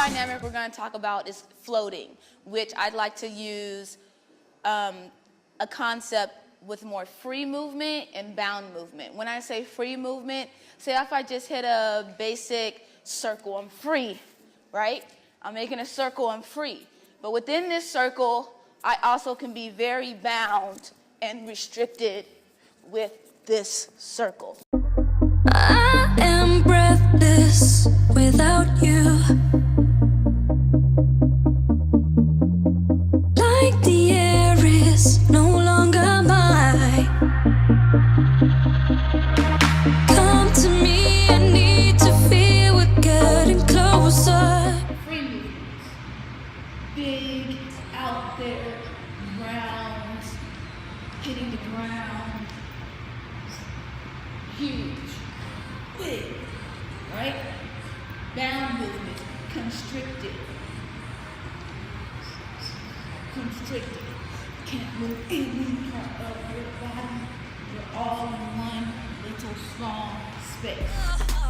dynamic we're going to talk about is floating, which I'd like to use a concept with more free movement and bound movement. When I say free movement, say if I just hit a basic circle, I'm free, right? I'm making a circle, I'm free. But within this circle, I also can be very bound and restricted with this circle. I am breathless without you. Like the air is no longer mine. Come to me, I need to feel we're getting closer. Free movements. Big, out there, rounds, hitting the ground. Huge, big, right? Bound movement, constricted. Constricted. Can't move any part of your body. You're all in one little small space.